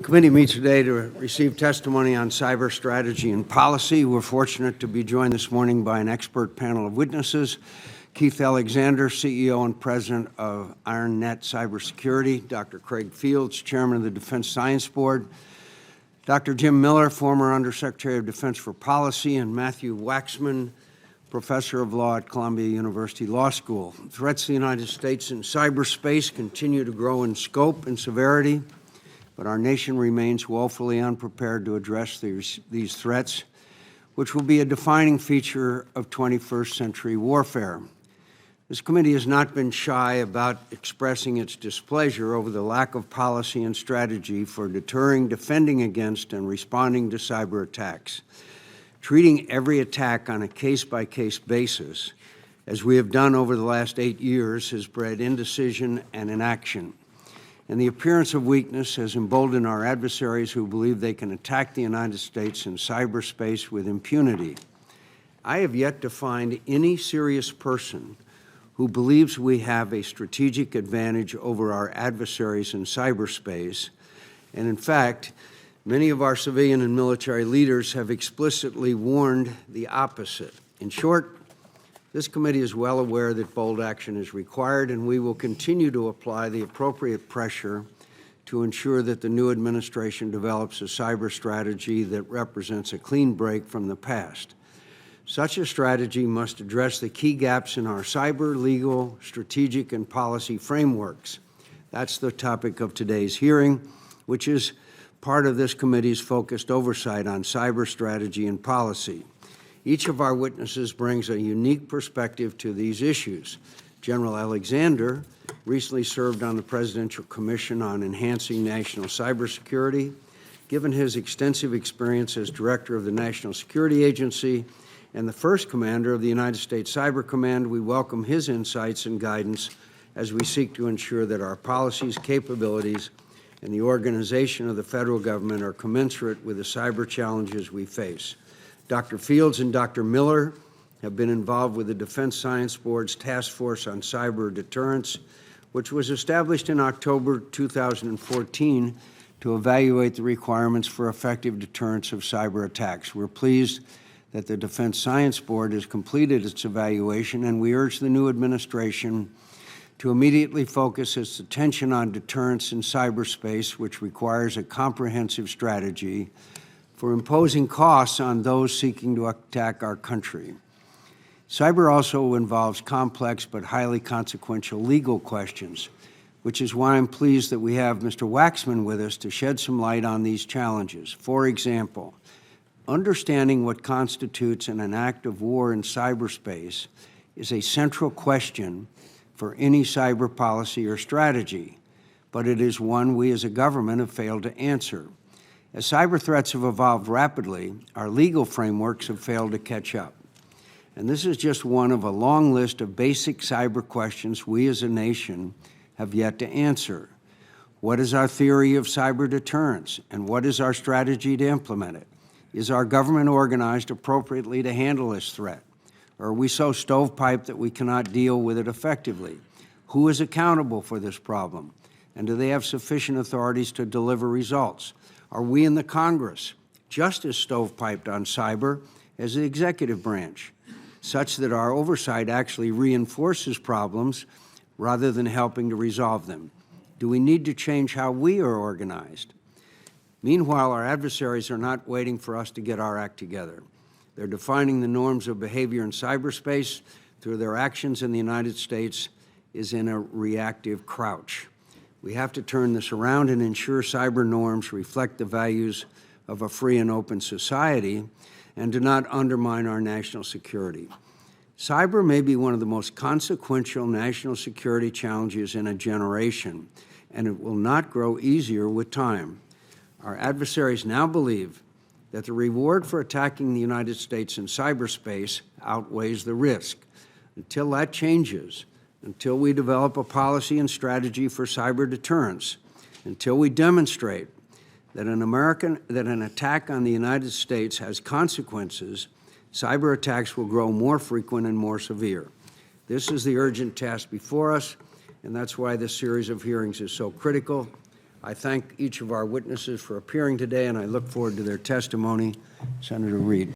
The committee meets today to receive testimony on cyber strategy and policy. We're fortunate to be joined this morning by an expert panel of witnesses. Keith Alexander, CEO and President of IronNet Cybersecurity, Dr. Craig Fields, Chairman of the Defense Science Board, Dr. Jim Miller, former Undersecretary of Defense for Policy, and Matthew Waxman, Professor of Law at Columbia University Law School. Threats to the United States in cyberspace continue to grow in scope and severity, but our nation remains woefully unprepared to address these threats, which will be a defining feature of 21st century warfare. This committee has not been shy about expressing its displeasure over the lack of policy and strategy for deterring, defending against, and responding to cyber attacks. Treating every attack on a case-by-case basis, as we have done over the last 8 years, has bred indecision and inaction. And the appearance of weakness has emboldened our adversaries who believe they can attack the United States in cyberspace with impunity. I have yet to find any serious person who believes we have a strategic advantage over our adversaries in cyberspace. And in fact, many of our civilian and military leaders have explicitly warned the opposite. In short, this committee is well aware that bold action is required, and we will continue to apply the appropriate pressure to ensure that the new administration develops a cyber strategy that represents a clean break from the past. Such a strategy must address the key gaps in our cyber, legal, strategic, and policy frameworks. That's the topic of today's hearing, which is part of this committee's focused oversight on cyber strategy and policy. Each of our witnesses brings a unique perspective to these issues. General Alexander recently served on the Presidential Commission on Enhancing National Cybersecurity. Given his extensive experience as Director of the National Security Agency and the first Commander of the United States Cyber Command, we welcome his insights and guidance as we seek to ensure that our policies, capabilities, and the organization of the federal government are commensurate with the cyber challenges we face. Dr. Fields and Dr. Miller have been involved with the Defense Science Board's Task Force on Cyber Deterrence, which was established in October 2014 to evaluate the requirements for effective deterrence of cyber attacks. We're pleased that the Defense Science Board has completed its evaluation, and we urge the new administration to immediately focus its attention on deterrence in cyberspace, which requires a comprehensive strategy for imposing costs on those seeking to attack our country. Cyber also involves complex but highly consequential legal questions, which is why I'm pleased that we have Mr. Waxman with us to shed some light on these challenges. For example, understanding what constitutes an act of war in cyberspace is a central question for any cyber policy or strategy, but it is one we as a government have failed to answer. As cyber threats have evolved rapidly, our legal frameworks have failed to catch up. And this is just one of a long list of basic cyber questions we as a nation have yet to answer. What is our theory of cyber deterrence, and what is our strategy to implement it? Is our government organized appropriately to handle this threat? Or are we so stovepiped that we cannot deal with it effectively? Who is accountable for this problem? And do they have sufficient authorities to deliver results? Are we in the Congress just as stovepiped on cyber as the executive branch, such that our oversight actually reinforces problems rather than helping to resolve them? Do we need to change how we are organized? Meanwhile, our adversaries are not waiting for us to get our act together. They're defining the norms of behavior in cyberspace through their actions, in the United States is in a reactive crouch. We have to turn this around and ensure cyber norms reflect the values of a free and open society and do not undermine our national security. Cyber may be one of the most consequential national security challenges in a generation, and it will not grow easier with time. Our adversaries now believe that the reward for attacking the United States in cyberspace outweighs the risk. Until that changes, until we develop a policy and strategy for cyber deterrence, until we demonstrate that an attack on the United States has consequences, cyber attacks will grow more frequent and more severe. This is the urgent task before us, and that's why this series of hearings is so critical. I thank each of our witnesses for appearing today, and I look forward to their testimony. Senator Reid.